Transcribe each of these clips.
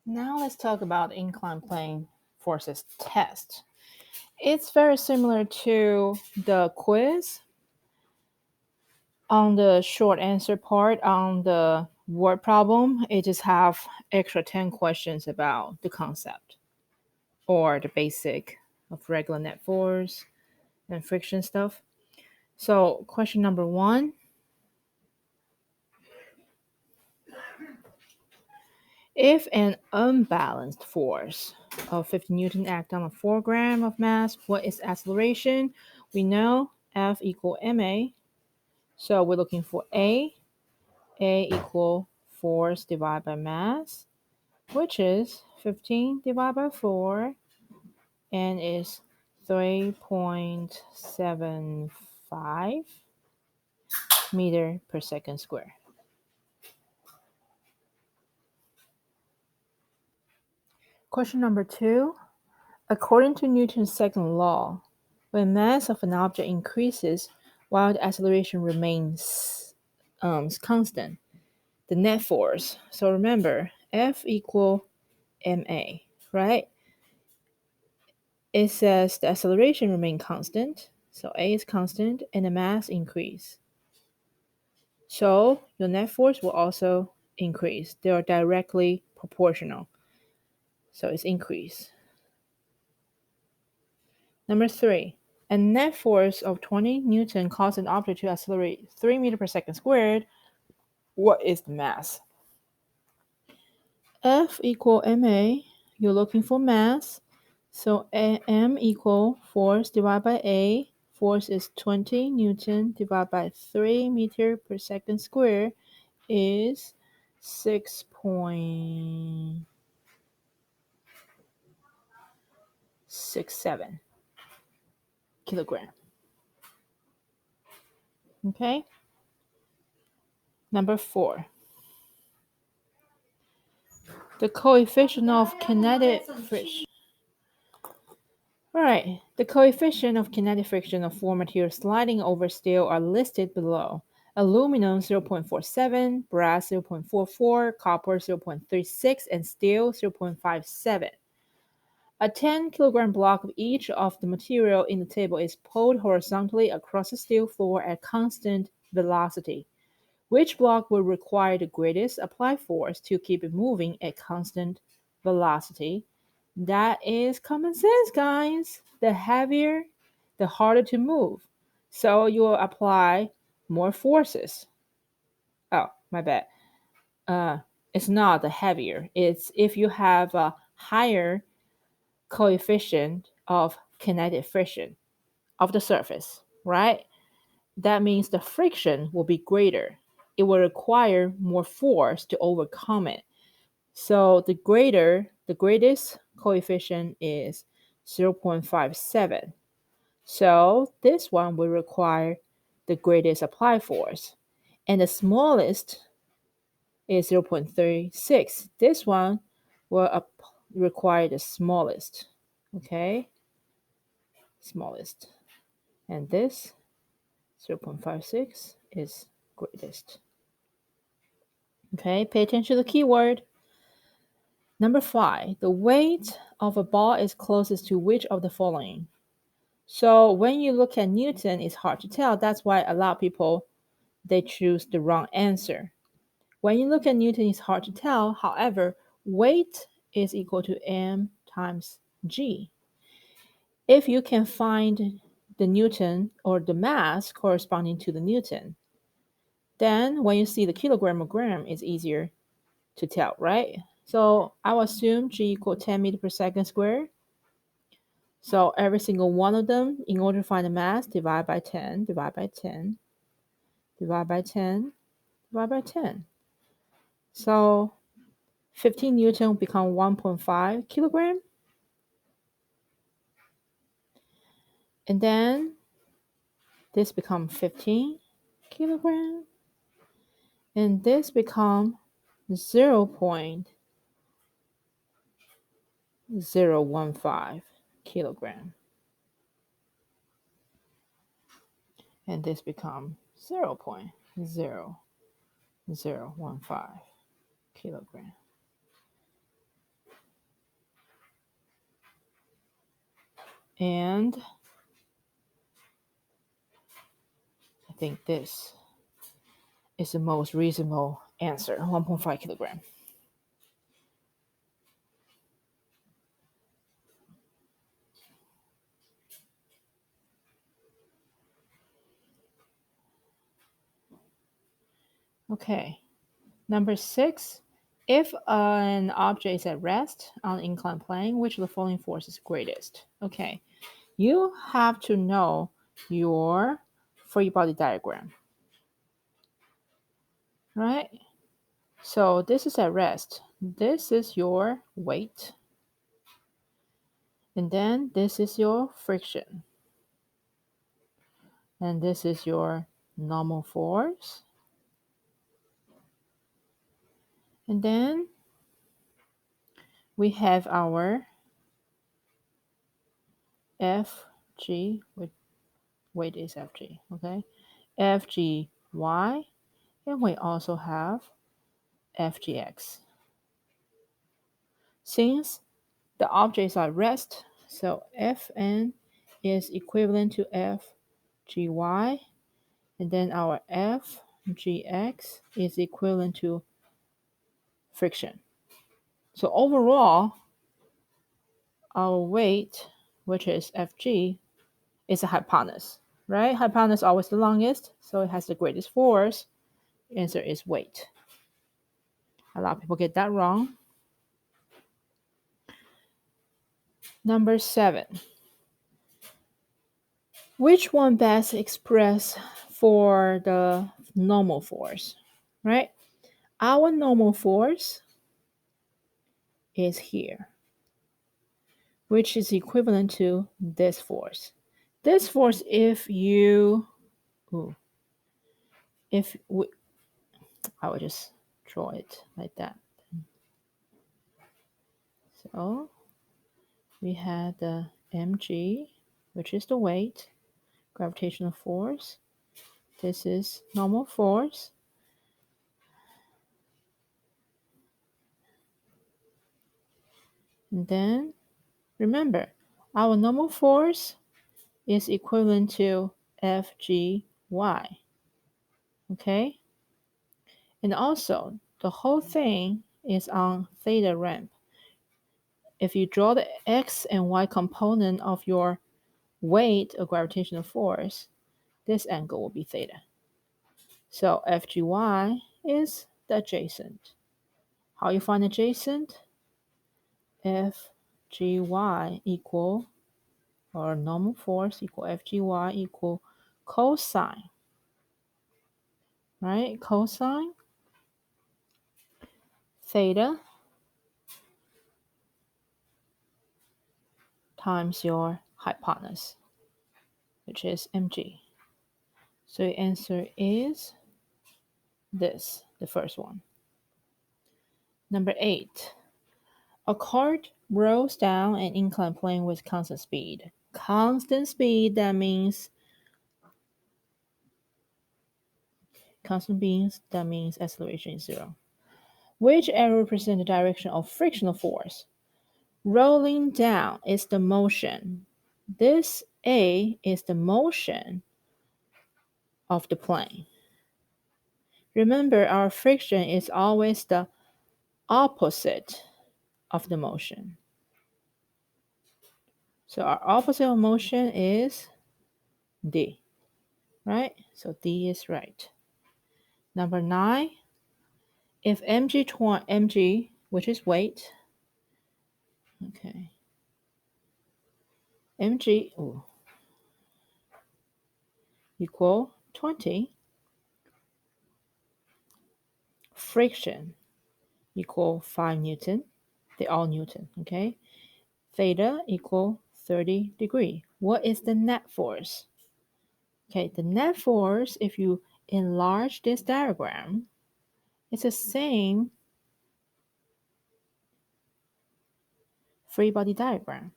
Now let's talk about inclined plane forces test. It's very similar to the quiz. On the short answer part on the word problem, it just have extra 10 questions about the concept or the basic of regular net force and friction stuff. So question number 1, if an unbalanced force of 50 Newton act on a 4 gram of mass, what is acceleration? We know F equal ma. So we're looking for A equal force divided by mass, which is 15 divided by 4 and is 3.75 meter per second square. Question number 2. According to Newton's second law, when mass of an object increases while the acceleration remains constant, the net force, so remember, F equal ma, right? It says the acceleration remain constant, so a is constant, and the mass increase. So your net force will also increase. They are directly proportional. So it's increase. Number 3, a net force of 20 Newton causes an object to accelerate 3 meters per second squared. What is the mass? F equal ma. You're looking for mass. So m equal force divided by a. Force is 20 Newton divided by 3 meter per second square is 6.67 kilogram. Okay. Number 4. The coefficient of kinetic friction. All right. The coefficient of kinetic friction of four materials sliding over steel are listed below. Aluminum 0.47, brass 0.44, copper 0.36, and steel 0.57. A 10 kilogram block of each of the material in the table is pulled horizontally across the steel floor at constant velocity. Which block will require the greatest applied force to keep it moving at constant velocity? That is common sense, guys. The heavier, the harder to move. So you will apply more forces. Oh, my bad. Uh, it's not the heavier. It's if you have a higher coefficient of kinetic friction of the surface, right? That means the friction will be greater. It will require more force to overcome it. So the greatest coefficient is 0.57. So this one will require the greatest applied force. And the smallest is 0.36. This one will require the smallest. Okay? Smallest. And this 0.56 is greatest. Okay, pay attention to the keyword. Number 5, the weight of a ball is closest to which of the following? So when you look at Newton, it's hard to tell. That's why a lot of people, they choose the wrong answer. When you look at Newton, it's hard to tell. However, weight is equal to m times g. If you can find the Newton or the mass corresponding to the Newton, then when you see the kilogram or gram, it's easier to tell, right? So I will assume g equal 10 meters per second squared. So every single one of them, in order to find the mass, divide by 10, divide by 10, divide by 10, divide by 10. So 15 Newton will become 1.5 kilogram. And then this become 15 kilogram. And this become 0.015 kilogram. And this become 0.0015 kilogram. And I think this is the most reasonable answer, 1.5 kilogram. Okay, number 6. If an object is at rest on an inclined plane, which of the following force is greatest? Okay, you have to know your free body diagram, right? So this is at rest. This is your weight. And then this is your friction. And this is your normal force. And then we have our FG, weight is FG, okay? FGY, and we also have FGX. Since the objects are at rest, so Fn is equivalent to FGY, and then our FGX is equivalent to friction. So overall, our weight, which is Fg, is a hypotenuse, right? Hypotenuse always the longest, so it has the greatest force. The answer is weight. A lot of people get that wrong. Number 7. Which one best express for the normal force, right? Our normal force is here, which is equivalent to this force. This force, if you, if we, I would just draw it like that. So we had the mg, which is the weight, gravitational force. This is normal force. And then remember, our normal force is equivalent to Fgy. Okay? And also, the whole thing is on theta ramp. If you draw the x and y component of your weight or gravitational force, this angle will be theta. So Fgy is the adjacent. How you find adjacent? Fgy equal, or normal force equal Fgy equal cosine, right? Cosine theta times your hypotenuse, which is mg. So your answer is this, the first one. Number 8. A cart rolls down an inclined plane with constant speed. Constant speed, that means acceleration is 0. Which arrow represents the direction of frictional force? Rolling down is the motion. This A is the motion of the plane. Remember, our friction is always the opposite of the motion. So our opposite of motion is D, right? So D is right. Number 9, if mg, which is weight, okay, mg equal 20, friction equal 5 Newton, they're all Newton, okay? Theta equal 30 degree. What is the net force? Okay, the net force, if you enlarge this diagram, it's the same free body diagram.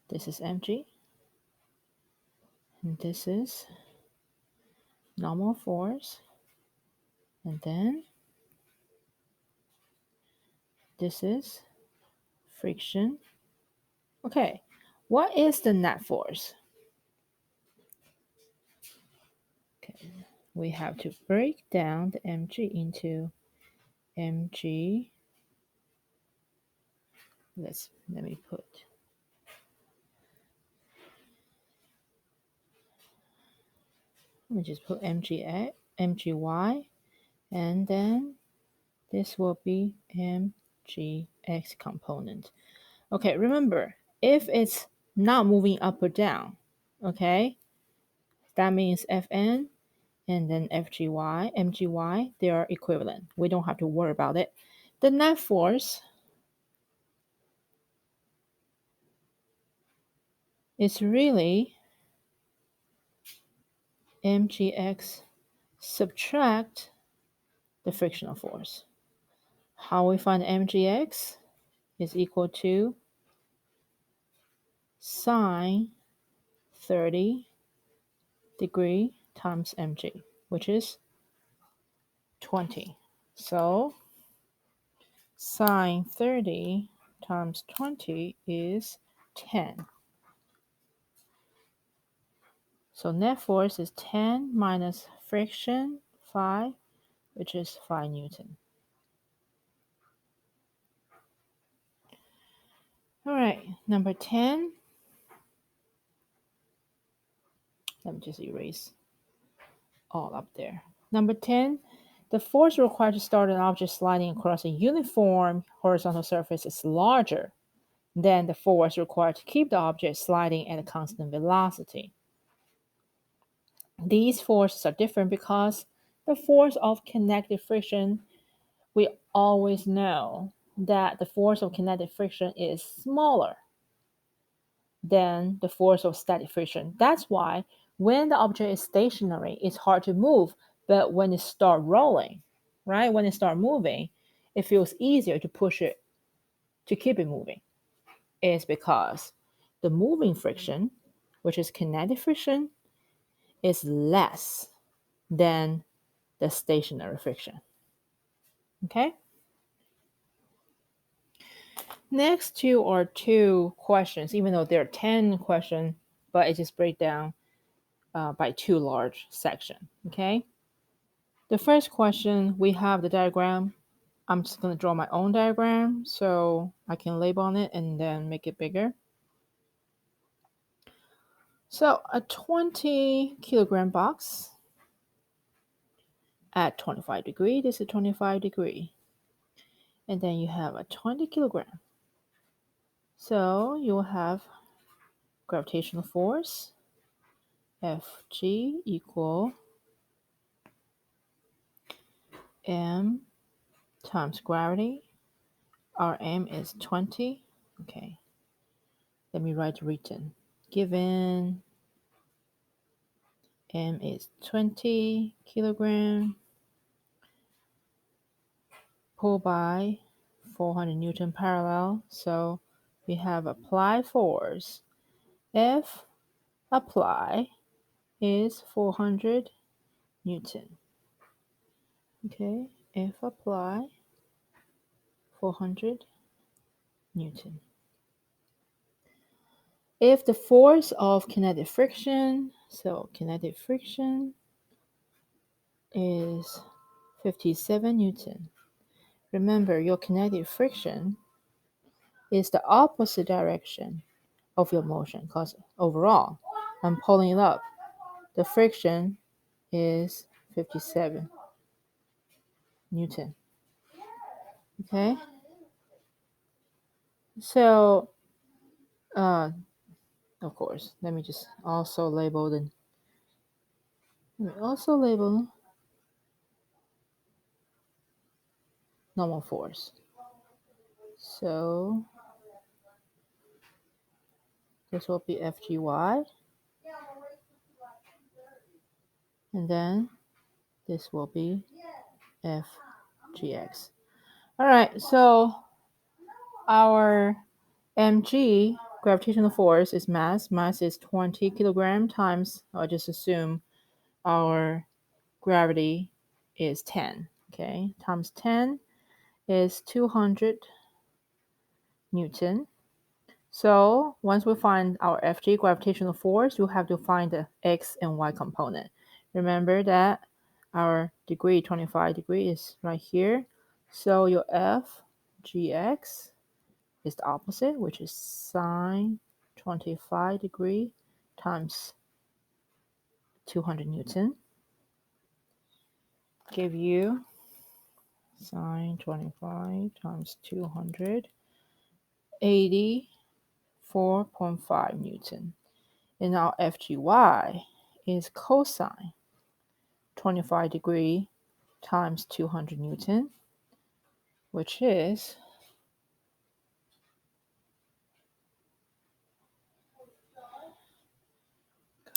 This is mg, and this is normal force, and then this is friction, Okay, what is the net force? Okay, we have to break down the mg into mg. Let me put just put mgx, mgy, and then this will be mgx component. Okay, remember, if it's not moving up or down, okay, that means Fn and then FGY, MGY, they are equivalent. We don't have to worry about it. The net force is really mgx subtract the frictional force. How we find mgx is equal to sine 30 degree times mg, which is 20. So sine 30 times 20 is 10. So net force is 10 minus friction 5, which is 5 Newton. All right, number 10. Let me just erase all up there. Number 10, the force required to start an object sliding across a uniform horizontal surface is larger than the force required to keep the object sliding at a constant velocity. These forces are different because the force of kinetic friction, we always know that the force of kinetic friction is smaller than the force of static friction. That's why when the object is stationary, it's hard to move, but when it starts rolling, right, when it starts moving, it feels easier to push it to keep it moving. It's because the moving friction, which is kinetic friction, is less than the stationary friction. Okay? Next two are two questions, even though there are 10 questions, but it just breaks down by two large sections. Okay? The first question, we have the diagram. I'm just going to draw my own diagram so I can label on it and then make it bigger. So a 20 kilogram box at 25 degree, this is 25 degree. And then you have a 20 kilogram. So you will have gravitational force, Fg equal m times gravity. Our m is 20. Okay, let me write written. Given m is 20 kilogram, pulled by 400 Newton parallel. So we have applied force. F apply is 400 Newton. Okay, F apply 400 Newton. If the force of kinetic friction, so kinetic friction is 57 Newton. Remember, your kinetic friction is the opposite direction of your motion because overall, I'm pulling it up. The friction is 57 Newton. Okay? So, of course, let me also label normal force. So this will be FGY. And then this will be FGX. All right, so our mg, gravitational force, is mass. Mass is 20 kilogram times, I'll just assume our gravity is 10. Okay, times 10 is 200 Newton. So once we find our Fg gravitational force, you have to find the x and y component. Remember that our degree, 25 degree, is right here. So your Fgx is the opposite, which is sine 25 degree times 200 Newton. Give you sine 25 times 200, 84.5 Newton. And now Fgy is cosine 25 degree times 200 Newton, which is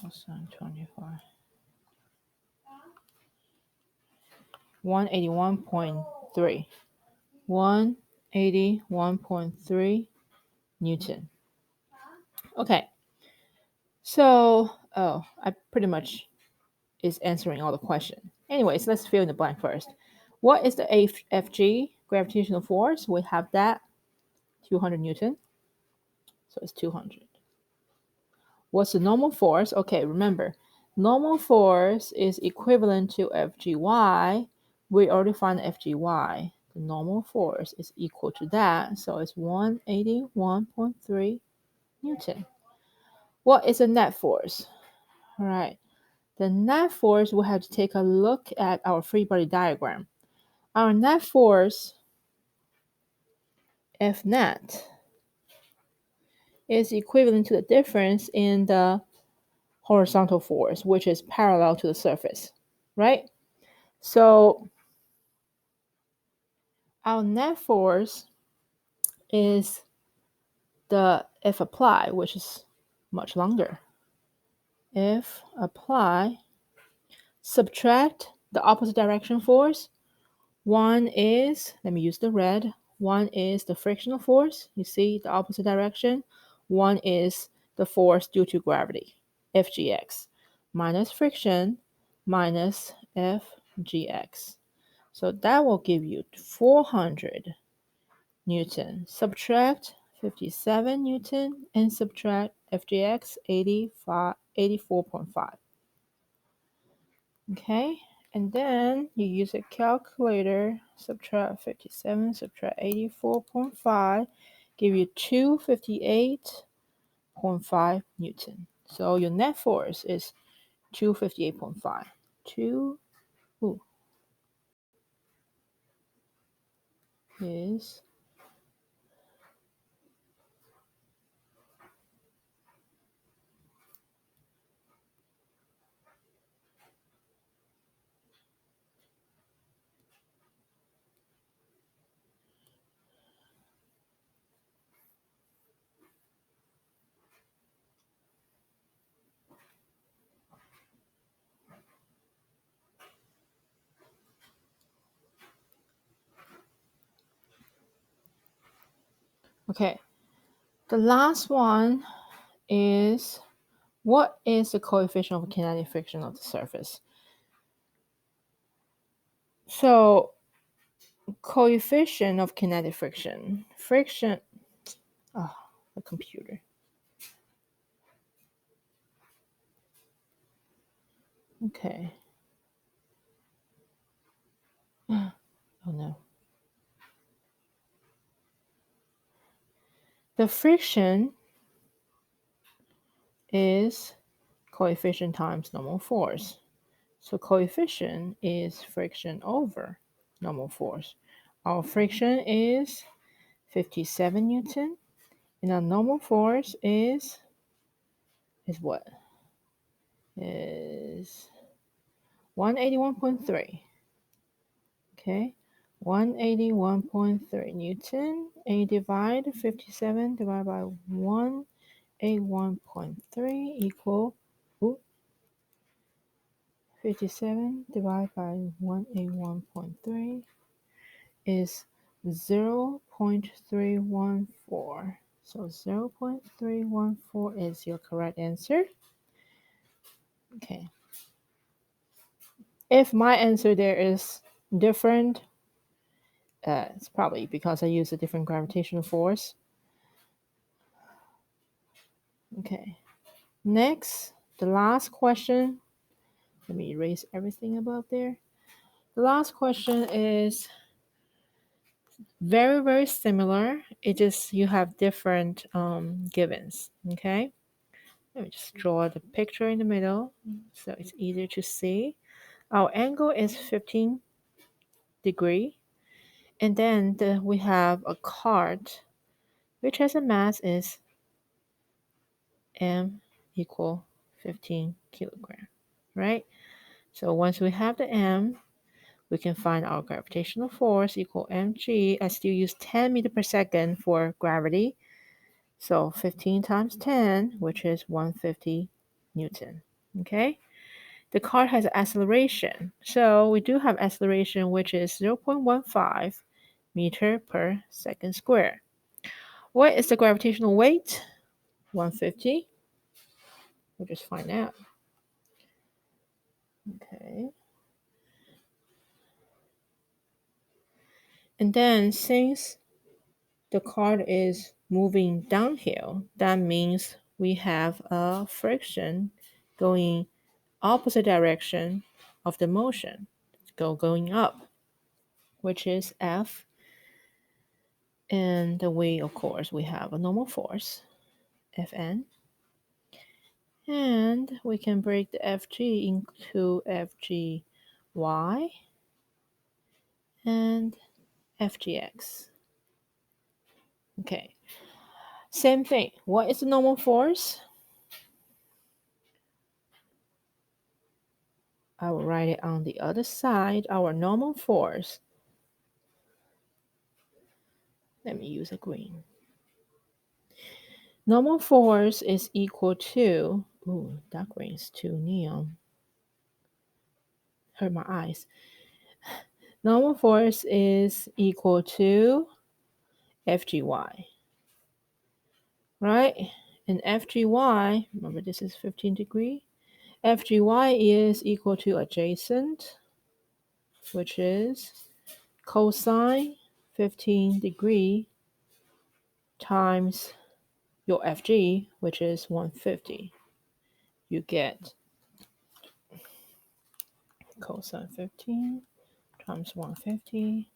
cosine 25, 181.3. 181.3 Newton. Okay, so, I pretty much is answering all the question. Anyways, let's fill in the blank first. What is the Fg gravitational force? We have that 200 Newton, so it's 200. What's the normal force? Okay, remember, normal force is equivalent to Fgy. We already found Fgy. The normal force is equal to that, so it's 181.3 Newton. What is the net force? All right, the net force, we have to take a look at our free body diagram. Our net force, F net, is equivalent to the difference in the horizontal force, which is parallel to the surface, right? So our net force is the F apply, which is much longer. F apply, subtract the opposite direction force. One is, let me use the red, one is the frictional force, you see the opposite direction. One is the force due to gravity, Fgx, minus friction minus Fgx. So that will give you 400 Newton. Subtract 57 Newton and subtract Fgx 84.5. Okay, and then you use a calculator, subtract 57, subtract 84.5, give you 258.5 Newton. So your net force is 258.5. Is okay. The last one is, what is the coefficient of kinetic friction of the surface? So coefficient of kinetic friction, oh, the computer. Okay. Oh no. The friction is coefficient times normal force. So coefficient is friction over normal force. Our friction is 57 Newton, and our normal force is what? Is 181.3. Okay, 181.3 Newton. And divide 57 divided by 181.3 equal 57 divided by 181.3 is 0.314. So 0.314 is your correct answer. Okay. If my answer there is different, it's probably because I use a different gravitational force. Okay. Next, the last question. Let me erase everything above there. The last question is very, very similar. It just you have different givens. Okay. Let me just draw the picture in the middle so it's easier to see. Our angle is 15 degree. And then we have a cart which has a mass is m equal 15 kilogram, right? So once we have the m, we can find our gravitational force equal mg. I still use 10 meter per second for gravity. So 15 times 10, which is 150 Newton. Okay. The car has acceleration. So we do have acceleration, which is 0.15 meter per second square. What is the gravitational weight? 150. We'll just find out. Okay. And then since the car is moving downhill, that means we have a friction going opposite direction of the motion, going up, which is F. And of course, we have a normal force, Fn. And we can break the Fg into Fgy and Fgx. Okay, same thing. What is the normal force? I will write it on the other side. Our normal force. Let me use a green. Normal force is equal to, ooh, that green is too neon. Hurt my eyes. Normal force is equal to Fgy, right? And Fgy, remember this is 15 degree. Fgy is equal to adjacent, which is cosine 15 degree times your Fg, which is 150. You get cosine 15 times 150,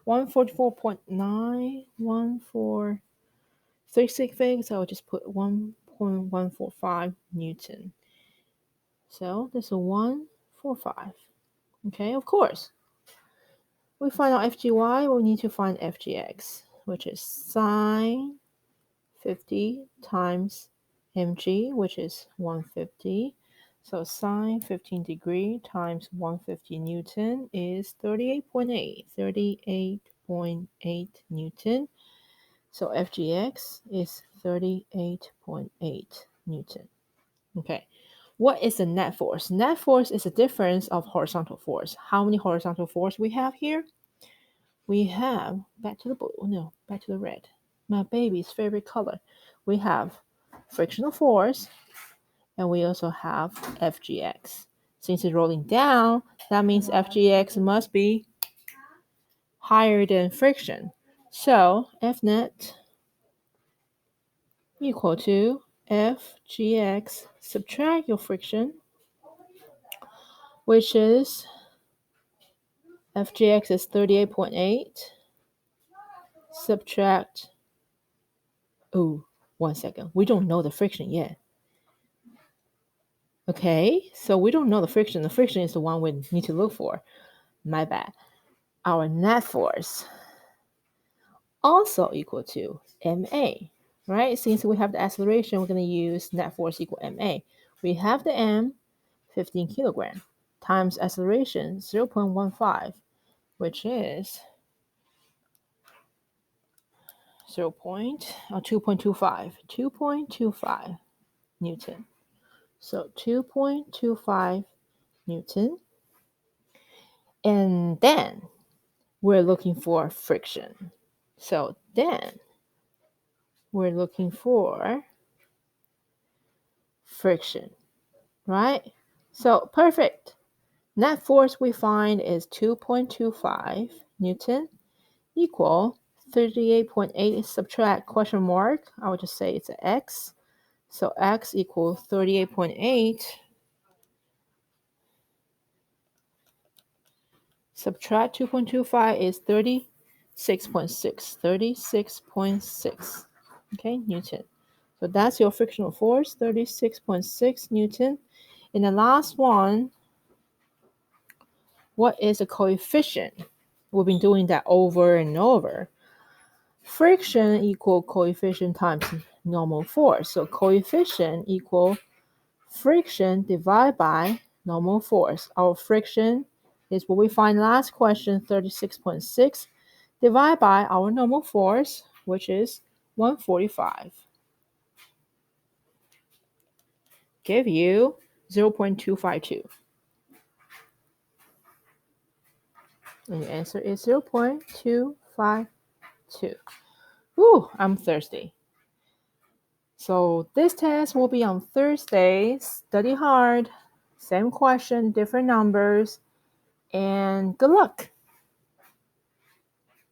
144.91436, so I'll just put 1.145 Newton. So this is 145. Okay, of course. We find out Fgy, we need to find Fgx, which is sine 50 times mg, which is 150. So sine 15 degree times 150 Newton is 38.8 Newton. So Fgx is 38.8 Newton. Okay. What is the net force? Net force is the difference of horizontal force. How many horizontal force we have here? We have, back to the blue, no, back to the red. My baby's favorite color. We have frictional force, and we also have Fgx. Since it's rolling down, that means Fgx must be higher than friction. So F net equal to Fgx, subtract your friction, which is Fgx is 38.8, subtract, oh, 1 second, we don't know the friction yet. Okay, so we don't know the friction. The friction is the one we need to look for. My bad. Our net force also equal to ma, right? Since we have the acceleration, we're going to use net force equal ma. We have the m, 15 kilogram, times acceleration, 0.15, which is 2.25 Newton. So 2.25 Newton. And then we're looking for friction. So then we're looking for friction, right? So perfect. Net force we find is 2.25 Newton equal 38.8 subtract question mark. I would just say it's an X. So x equals 38.8. Subtract 2.25 is 36.6. 36.6. Okay, Newton. So that's your frictional force, 36.6 Newton. And the last one, what is the coefficient? We've been doing that over and over. Friction equal coefficient times normal force. So coefficient equal friction divided by normal force. Our friction is what we find last question, 36.6, divided by our normal force, which is 145. Give you 0.252. And the answer is 0.252. Whew, I'm thirsty. So this test will be on Thursday. Study hard. Same question, different numbers. And good luck.